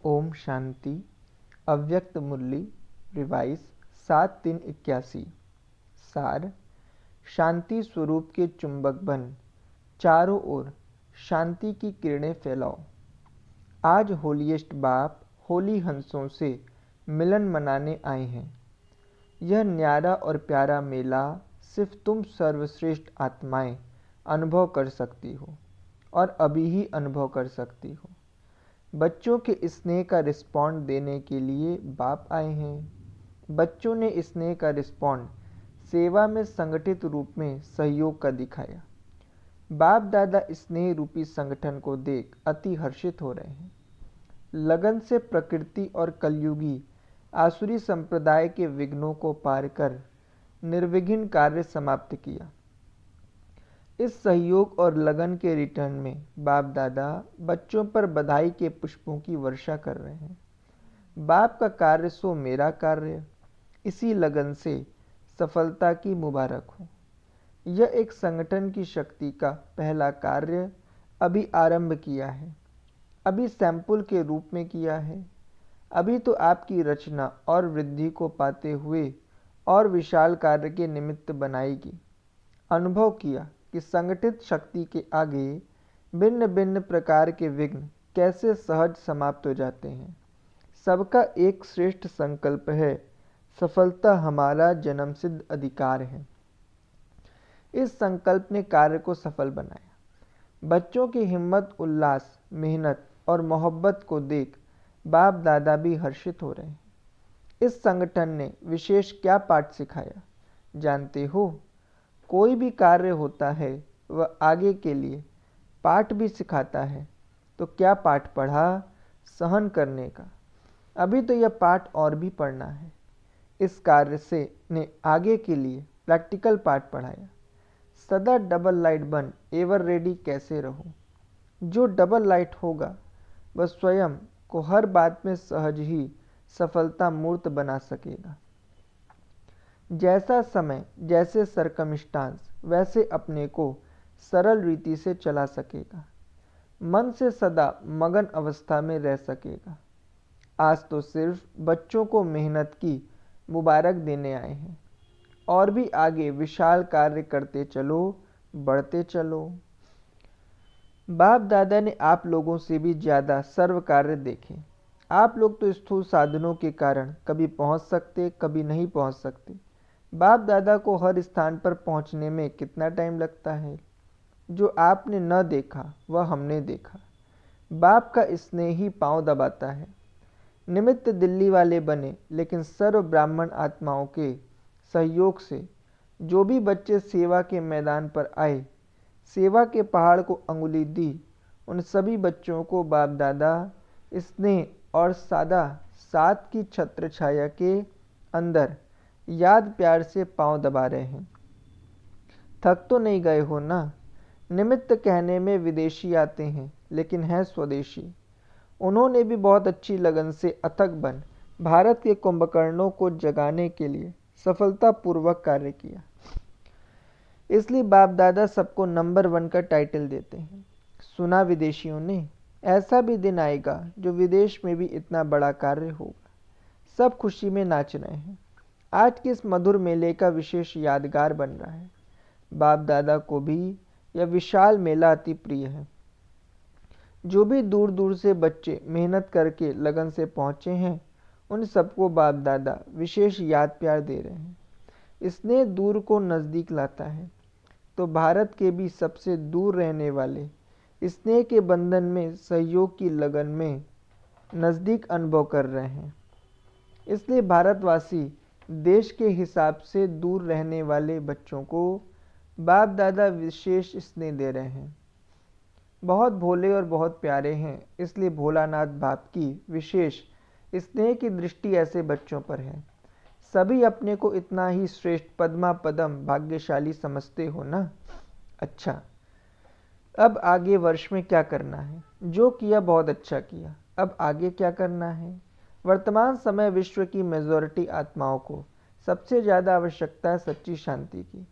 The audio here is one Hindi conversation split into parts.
ओम शांति। अव्यक्त मुरली रिवाइज 7-3-81। सार। शांति स्वरूप के चुंबक बन चारों ओर शांति की किरणें फैलाओ। आज होलीएस्ट बाप होली हंसों से मिलन मनाने आए हैं। यह न्यारा और प्यारा मेला सिर्फ तुम सर्वश्रेष्ठ आत्माएं अनुभव कर सकती हो और अभी ही अनुभव कर सकती हो। बच्चों के स्नेह का रिस्पॉन्ड देने के लिए बाप आए हैं। बच्चों ने स्नेह का रिस्पॉन्ड सेवा में संगठित रूप में सहयोग का दिखाया। बाप दादा स्नेह रूपी संगठन को देख अति हर्षित हो रहे हैं। लगन से प्रकृति और कलयुगी आसुरी संप्रदाय के विघ्नों को पार कर निर्विघ्न कार्य समाप्त किया। इस सहयोग और लगन के रिटर्न में बाप दादा बच्चों पर बधाई के पुष्पों की वर्षा कर रहे हैं। बाप का कार्य सो मेरा कार्य, इसी लगन से सफलता की मुबारक हो। यह एक संगठन की शक्ति का पहला कार्य अभी आरंभ किया है, अभी सैंपल के रूप में किया है। अभी तो आपकी रचना और वृद्धि को पाते हुए और विशाल कार्य के निमित्त बनाएगी। अनुभव किया कि संगठित शक्ति के आगे भिन्न भिन्न प्रकार के विघ्न कैसे सहज समाप्त हो जाते हैं। सबका एक श्रेष्ठ संकल्प है, सफलता हमारा जन्मसिद्ध अधिकार है। इस संकल्प ने कार्य को सफल बनाया। बच्चों की हिम्मत, उल्लास, मेहनत और मोहब्बत को देख बाप दादा भी हर्षित हो रहे हैं। इस संगठन ने विशेष क्या पाठ सिखाया जानते हो? कोई भी कार्य होता है वह आगे के लिए पाठ भी सिखाता है। तो क्या पाठ पढ़ा? सहन करने का। अभी तो यह पाठ और भी पढ़ना है। इस कार्य से ने आगे के लिए प्रैक्टिकल पाठ पढ़ाया। सदा डबल लाइट बन एवर रेडी कैसे रहो। जो डबल लाइट होगा वह स्वयं को हर बात में सहज ही सफलता मूर्त बना सकेगा। जैसा समय, जैसे सरकमस्टांस, वैसे अपने को सरल रीति से चला सकेगा। मन से सदा मगन अवस्था में रह सकेगा। आज तो सिर्फ बच्चों को मेहनत की मुबारक देने आए हैं और भी आगे विशाल कार्य करते चलो, बढ़ते चलो। बाप दादा ने आप लोगों से भी ज़्यादा सर्व कार्य देखे। आप लोग तो स्थूल साधनों के कारण कभी पहुंच सकते, कभी नहीं पहुंच सकते। बाप दादा को हर स्थान पर पहुंचने में कितना टाइम लगता है। जो आपने न देखा वह हमने देखा। बाप का स्नेह ही पांव दबाता है। निमित्त दिल्ली वाले बने, लेकिन सर्व ब्राह्मण आत्माओं के सहयोग से जो भी बच्चे सेवा के मैदान पर आए, सेवा के पहाड़ को अंगुली दी, उन सभी बच्चों को बाप दादा स्नेह और सादा साथ की छत्र छाया के अंदर याद प्यार से पांव दबा रहे हैं। थक तो नहीं गए हो ना? निमित्त कहने में विदेशी आते हैं, लेकिन है स्वदेशी। उन्होंने भी बहुत अच्छी लगन से अथक बन भारत के कुंभकर्णों को जगाने के लिए सफलतापूर्वक कार्य किया। इसलिए बाप दादा सबको नंबर 1 का टाइटल देते हैं। सुना विदेशियों ने, ऐसा भी दिन आएगा जो विदेश में भी इतना बड़ा कार्य होगा। सब खुशी में नाच रहे हैं। आज के इस मधुर मेले का विशेष यादगार बन रहा है। बाप दादा को भी यह विशाल मेला अति प्रिय है। जो भी दूर दूर से बच्चे मेहनत करके लगन से पहुँचे हैं, उन सबको बाप दादा विशेष याद प्यार दे रहे हैं। स्नेह दूर को नज़दीक लाता है। तो भारत के भी सबसे दूर रहने वाले स्नेह के बंधन में सहयोग की लगन में नज़दीक अनुभव कर रहे हैं। इसलिए भारतवासी देश के हिसाब से दूर रहने वाले बच्चों को बाप दादा विशेष स्नेह दे रहे हैं। बहुत भोले और बहुत प्यारे हैं, इसलिए भोलानाथ बाप की विशेष स्नेह की दृष्टि ऐसे बच्चों पर है। सभी अपने को इतना ही श्रेष्ठ पद्मा पदम भाग्यशाली समझते हो ना? अच्छा, अब आगे वर्ष में क्या करना है? जो किया बहुत अच्छा किया। अब आगे क्या करना है? वर्तमान समय विश्व की मेजॉरिटी आत्माओं को सबसे ज़्यादा आवश्यकता है सच्ची शांति की।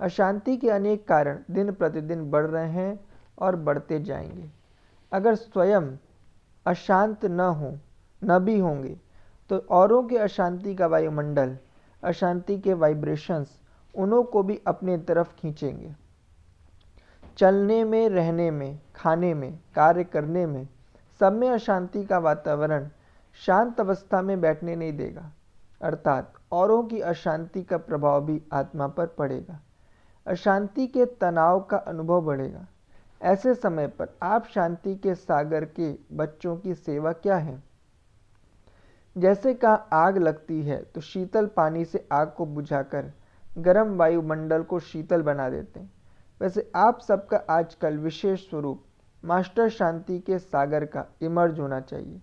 अशांति के अनेक कारण दिन प्रतिदिन बढ़ रहे हैं और बढ़ते जाएंगे। अगर स्वयं अशांत न हो न भी होंगे तो औरों के अशांति का वायुमंडल, अशांति के वाइब्रेशंस उन्हों को भी अपने तरफ खींचेंगे। चलने में, रहने में, खाने में, कार्य करने में, सब में अशांति का वातावरण शांत अवस्था में बैठने नहीं देगा, अर्थात औरों की अशांति का प्रभाव भी आत्मा पर पड़ेगा। अशांति के तनाव का अनुभव बढ़ेगा। ऐसे समय पर आप शांति के सागर के बच्चों की सेवा क्या है? जैसे कहा आग लगती है तो शीतल पानी से आग को बुझाकर गर्म वायुमंडल को शीतल बना देते हैं, वैसे आप सबका आजकल विशेष स्वरूप मास्टर शांति के सागर का इमर्ज होना चाहिए।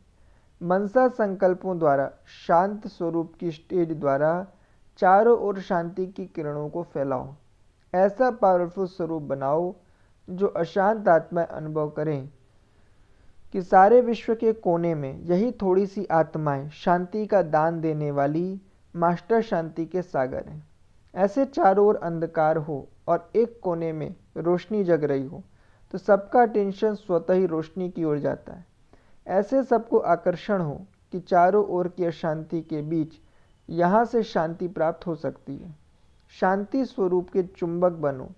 मनसा संकल्पों द्वारा शांत स्वरूप की स्टेज द्वारा चारों ओर शांति की किरणों को फैलाओ। ऐसा पावरफुल स्वरूप बनाओ जो अशांत आत्माएं अनुभव करें कि सारे विश्व के कोने में यही थोड़ी सी आत्माएं शांति का दान देने वाली मास्टर शांति के सागर हैं। ऐसे चारों ओर अंधकार हो और एक कोने में रोशनी जग रही हो तो सबका अटेंशन स्वतः ही रोशनी की ओर जाता है। ऐसे सबको आकर्षण हो कि चारों ओर की अशांति के बीच यहाँ से शांति प्राप्त हो सकती है। शांति स्वरूप के चुंबक बनो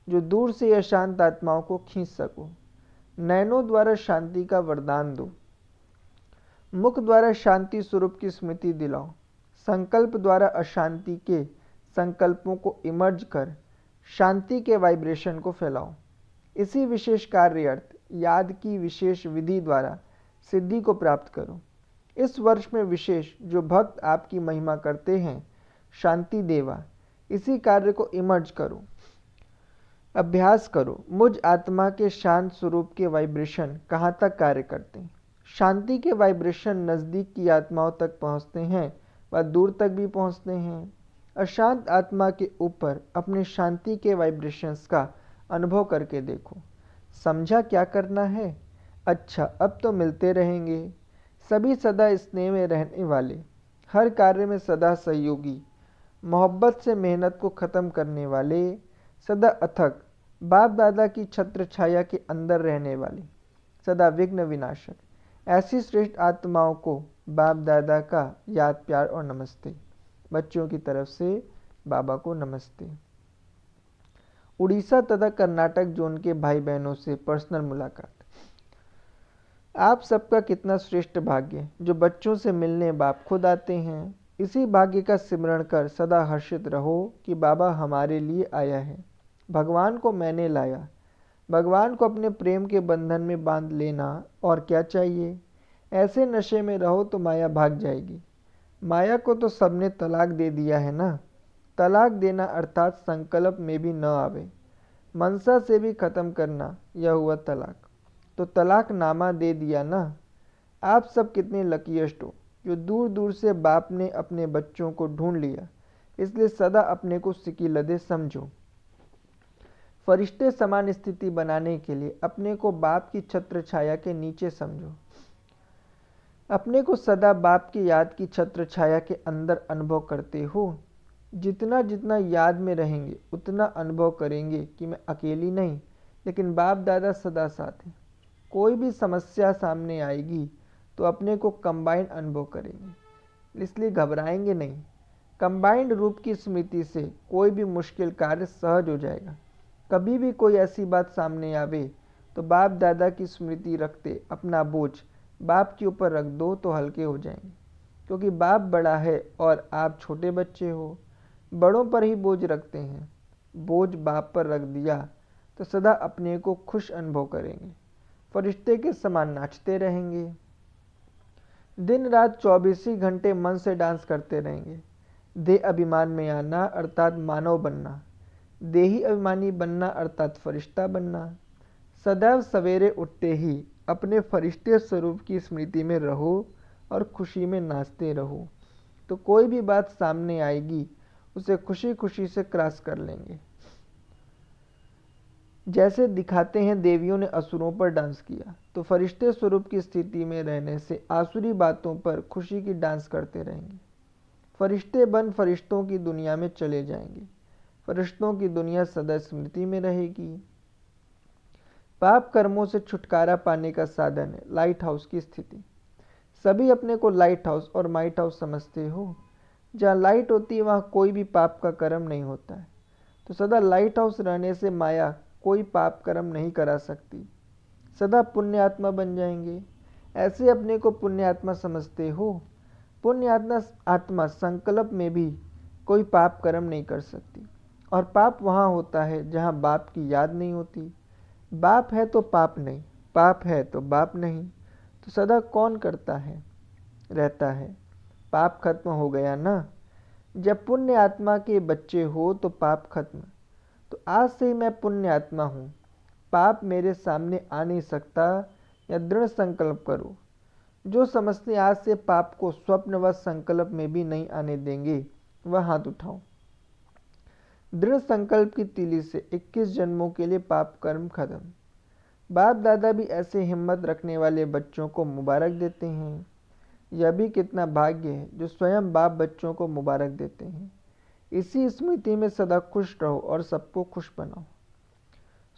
जो दूर से अशांत आत्माओं को खींच सको। नयनों द्वारा शांति का वरदान दो। मुख द्वारा शांति स्वरूप की स्मृति दिलाओ। संकल्प द्वारा अशांति के संकल्पों को इमर्ज कर शांति के वाइब्रेशन को फैलाओ। इसी विशेष कार्य अर्थ याद की विशेष विधि द्वारा सिद्धि को प्राप्त करो। इस वर्ष में विशेष जो भक्त आपकी महिमा करते हैं, शांति देवा, इसी कार्य को इमर्ज करो, अभ्यास करो। मुझ आत्मा के शांत स्वरूप के वाइब्रेशन कहाँ तक कार्य करते हैं? शांति के वाइब्रेशन नज़दीक की आत्माओं तक पहुँचते हैं व दूर तक भी पहुँचते हैं। अशांत आत्मा के ऊपर अपने शांति के वाइब्रेशंस का अनुभव करके देखो। समझा क्या करना है? अच्छा, अब तो मिलते रहेंगे। सभी सदा स्नेह में रहने वाले, हर कार्य में सदा सहयोगी, मोहब्बत से मेहनत को ख़त्म करने वाले, सदा अथक, बाप दादा की छत्र छाया के अंदर रहने वाले, सदा विघ्न विनाशक, ऐसी श्रेष्ठ आत्माओं को बाप दादा का याद, प्यार और नमस्ते। बच्चों की तरफ से बाबा को नमस्ते। उड़ीसा तथा कर्नाटक जोन के भाई बहनों से पर्सनल मुलाकात। आप सबका कितना श्रेष्ठ भाग्य जो बच्चों से मिलने बाप खुद आते हैं। इसी भाग्य का सिमरण कर सदा हर्षित रहो कि बाबा हमारे लिए आया है। भगवान को मैंने लाया। भगवान को अपने प्रेम के बंधन में बांध लेना और क्या चाहिए। ऐसे नशे में रहो तो माया भाग जाएगी। माया को तो सबने तलाक दे दिया है ना। तलाक देना अर्थात संकल्प में भी न आवे, मनसा से भी खत्म करना, यह हुआ तलाक। तो तलाक नामा दे दिया ना। आप सब कितने लकीएस्ट हो जो दूर दूर से बाप ने अपने बच्चों को ढूंढ लिया। इसलिए सदा अपने को सिकीलदे समझो। फरिश्ते समान स्थिति बनाने के लिए अपने को बाप की छत्र छाया के नीचे समझो। अपने को सदा बाप की याद की छत्र छाया के अंदर अनुभव करते हो। जितना जितना याद में रहेंगे उतना अनुभव करेंगे कि मैं अकेली नहीं, लेकिन बाप दादा सदा साथ हैं। कोई भी समस्या सामने आएगी तो अपने को कंबाइंड अनुभव करेंगे, इसलिए घबराएंगे नहीं। कंबाइंड रूप की स्मृति से कोई भी मुश्किल कार्य सहज हो जाएगा। कभी भी कोई ऐसी बात सामने आवे तो बाप दादा की स्मृति रखते अपना बोझ बाप के ऊपर रख दो तो हल्के हो जाएंगे, क्योंकि बाप बड़ा है और आप छोटे बच्चे हो। बड़ों पर ही बोझ रखते हैं। बोझ बाप पर रख दिया तो सदा अपने को खुश अनुभव करेंगे, फरिश्ते के समान नाचते रहेंगे। दिन रात 24 ही घंटे मन से डांस करते रहेंगे। देह अभिमान में आना अर्थात मानव बनना, देही अभिमानी बनना अर्थात फरिश्ता बनना। सदैव सवेरे उठते ही अपने फरिश्ते स्वरूप की स्मृति में रहो और खुशी में नाचते रहो, तो कोई भी बात सामने आएगी उसे खुशी खुशी से क्रॉस कर लेंगे। जैसे दिखाते हैं देवियों ने असुरों पर डांस किया, तो फरिश्ते स्वरूप की स्थिति में रहने से आसुरी बातों पर खुशी की डांस करते रहेंगे। फरिश्ते बन फरिश्तों की दुनिया में चले जाएंगे। फरिश्तों की दुनिया सदा स्मृति में रहेगी। पाप कर्मों से छुटकारा पाने का साधन है लाइट हाउस की स्थिति। सभी अपने को लाइट हाउस और माइट हाउस समझते हो। जहाँ लाइट होती है वहाँ कोई भी पाप का कर्म नहीं होता है। तो सदा लाइट हाउस रहने से माया कोई पाप कर्म नहीं करा सकती, सदा पुण्यात्मा बन जाएंगे। ऐसे अपने को पुण्यात्मा समझते हो। पुण्यात्मा आत्मा संकल्प में भी कोई पाप कर्म नहीं कर सकती, और पाप वहाँ होता है जहाँ बाप की याद नहीं होती। बाप है तो पाप नहीं, पाप है तो बाप नहीं, तो सदा कौन करता है, रहता है। पाप खत्म हो गया ना। जब पुण्य आत्मा के बच्चे हो तो पाप खत्म। तो आज से ही मैं पुण्य आत्मा हूँ, पाप मेरे सामने आ नहीं सकता, या दृढ़ संकल्प करो। जो समझते आज से पाप को स्वप्न व संकल्प में भी नहीं आने देंगे, वह हाथ उठाओ। दृढ़ संकल्प की तीली से 21 जन्मों के लिए पाप कर्म खत्म। बाप दादा भी ऐसे हिम्मत रखने वाले बच्चों को मुबारक देते हैं। यह भी कितना भाग्य है जो स्वयं बाप बच्चों को मुबारक देते हैं। इसी स्मृति में सदा खुश रहो और सबको खुश बनाओ।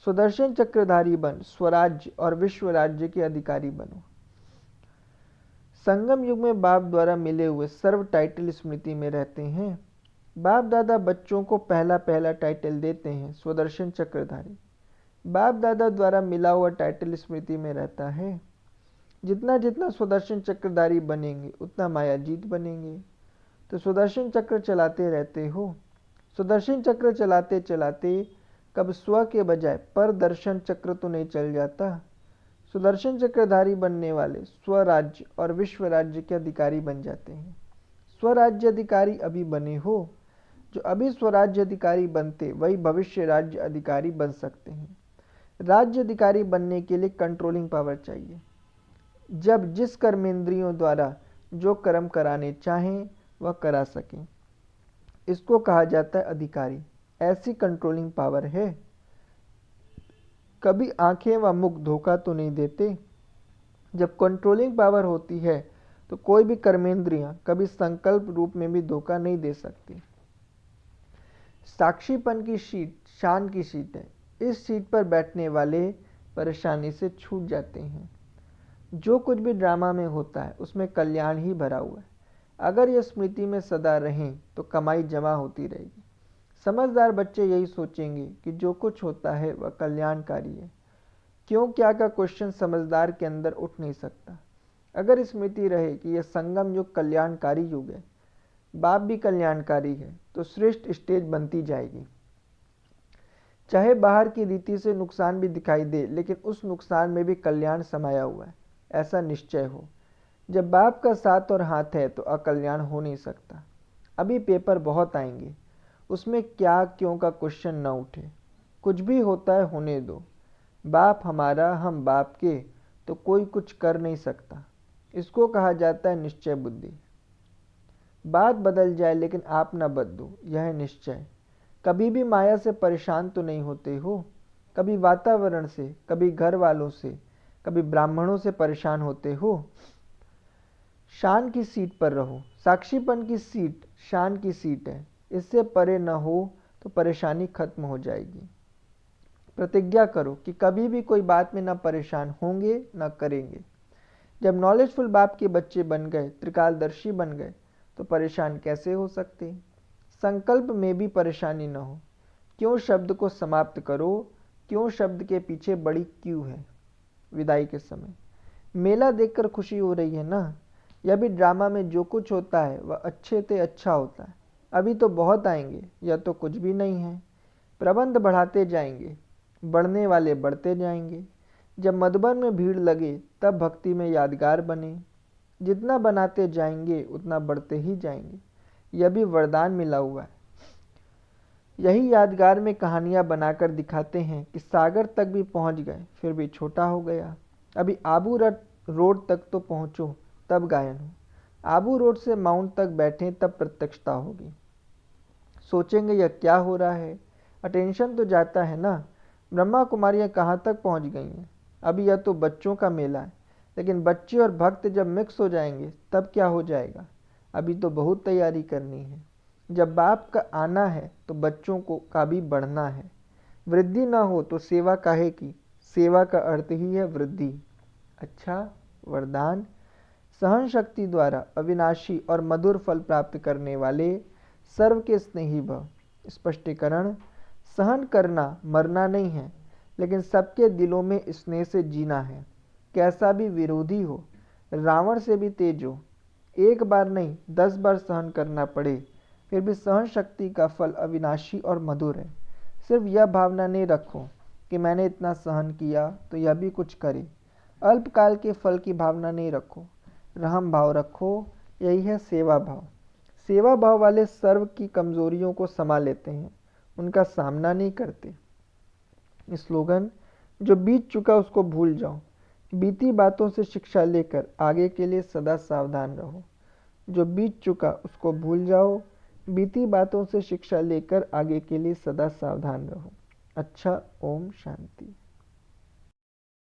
सुदर्शन चक्रधारी बन स्वराज्य और विश्व राज्य के अधिकारी बनो। संगम युग में बाप द्वारा मिले हुए सर्व टाइटल स्मृति में रहते हैं। बाप दादा बच्चों को पहला पहला टाइटल देते हैं, सुदर्शन चक्रधारी। बाप दादा द्वारा मिला हुआ टाइटल स्मृति में रहता है। जितना जितना सुदर्शन चक्रधारी बनेंगे उतना मायाजीत बनेंगे। तो सुदर्शन चक्र चलाते रहते हो। सुदर्शन चक्र चलाते चलाते कब स्व के बजाय पर दर्शन चक्र तो नहीं चल जाता। सुदर्शन चक्रधारी बनने वाले स्वराज्य और विश्व राज्य के अधिकारी बन जाते हैं। स्वराज्य अधिकारी अभी बने हो। जो अभी स्वराज्य अधिकारी बनते वही भविष्य राज्य अधिकारी बन सकते हैं। राज्य अधिकारी बनने के लिए कंट्रोलिंग पावर चाहिए। जब जिस कर्मेंद्रियों द्वारा जो कर्म कराने चाहें वह करा सकें, इसको कहा जाता है अधिकारी। ऐसी कंट्रोलिंग पावर है। कभी आंखें व मुख धोखा तो नहीं देते। जब कंट्रोलिंग पावर होती है तो कोई भी कर्मेंद्रियां कभी संकल्प रूप में भी धोखा नहीं दे सकती। साक्षीपन की सीट शान की सीट है। इस सीट पर बैठने वाले परेशानी से छूट जाते हैं। जो कुछ भी ड्रामा में होता है उसमें कल्याण ही भरा हुआ है। अगर यह स्मृति में सदा रहें तो कमाई जमा होती रहेगी। समझदार बच्चे यही सोचेंगे कि जो कुछ होता है वह कल्याणकारी है। क्यों क्या का क्वेश्चन समझदार के अंदर उठ नहीं सकता। अगर स्मृति रहे कि यह संगम युग कल्याणकारी युग है, बाप भी कल्याणकारी है, तो श्रेष्ठ स्टेज बनती जाएगी। चाहे बाहर की रीति से नुकसान भी दिखाई दे, लेकिन उस नुकसान में भी कल्याण समाया हुआ है, ऐसा निश्चय हो। जब बाप का साथ और हाथ है तो अकल्याण हो नहीं सकता। अभी पेपर बहुत आएंगे, उसमें क्या क्यों का क्वेश्चन न उठे। कुछ भी होता है होने दो। बाप हमारा, हम बाप के, तो कोई कुछ कर नहीं सकता। इसको कहा जाता है निश्चय बुद्धि। बात बदल जाए लेकिन आप न बदलो, यह है निश्चय। कभी भी माया से परेशान तो नहीं होते हो। कभी वातावरण से, कभी घर वालों से, कभी ब्राह्मणों से परेशान होते हो। शान की सीट पर रहो। साक्षीपन की सीट शान की सीट है। इससे परे न हो तो परेशानी खत्म हो जाएगी। प्रतिज्ञा करो कि कभी भी कोई बात में न परेशान होंगे न करेंगे। जब नॉलेजफुल बाप के बच्चे बन गए, त्रिकालदर्शी बन गए, तो परेशान कैसे हो सकते। संकल्प में भी परेशानी न हो। क्यों शब्द को समाप्त करो। क्यों शब्द के पीछे बड़ी क्यों है। विदाई के समय मेला देखकर खुशी हो रही है ना। यह भी ड्रामा में जो कुछ होता है वह अच्छे से अच्छा होता है। अभी तो बहुत आएंगे, यह तो कुछ भी नहीं है। प्रबंध बढ़ाते जाएंगे, बढ़ने वाले बढ़ते जाएंगे। जब मधुबन में भीड़ लगे तब भक्ति में यादगार बने। जितना बनाते जाएंगे उतना बढ़ते ही जाएंगे। यह भी वरदान मिला हुआ है। यही यादगार में कहानियां बनाकर दिखाते हैं कि सागर तक भी पहुंच गए फिर भी छोटा हो गया। अभी आबू रोड तक तो पहुंचो तब गायन हो। आबू रोड से माउंट तक बैठे तब प्रत्यक्षता होगी। सोचेंगे यह क्या हो रहा है। अटेंशन तो जाता है ना। ब्रह्मा कुमारियां कहाँ तक पहुंच गई हैं। अभी यह तो बच्चों का मेला है, लेकिन बच्चे और भक्त जब मिक्स हो जाएंगे तब क्या हो जाएगा। अभी तो बहुत तैयारी करनी है। जब बाप का आना है तो बच्चों को का भी बढ़ना है। वृद्धि ना हो तो सेवा काहे की। सेवा का अर्थ ही है वृद्धि। अच्छा वरदान, सहन शक्ति द्वारा अविनाशी और मधुर फल प्राप्त करने वाले सर्व के स्नेही भव। स्पष्टीकरण: सहन करना मरना नहीं है, लेकिन सबके दिलों में स्नेह से जीना है। कैसा भी विरोधी हो, रावण से भी तेज हो, एक बार नहीं 10 बार सहन करना पड़े, फिर भी सहन शक्ति का फल अविनाशी और मधुर है। सिर्फ यह भावना नहीं रखो कि मैंने इतना सहन किया तो यह भी कुछ करे। अल्पकाल के फल की भावना नहीं रखो, रहम भाव रखो। यही है सेवा भाव। सेवा भाव वाले सर्व की कमजोरियों को समा लेते हैं, उनका सामना नहीं करते। स्लोगन: जो बीत चुका उसको भूल जाओ, बीती बातों से शिक्षा लेकर आगे के लिए सदा सावधान रहो। जो बीत चुका उसको भूल जाओ, बीती बातों से शिक्षा लेकर आगे के लिए सदा सावधान रहो। अच्छा, ओम शांति।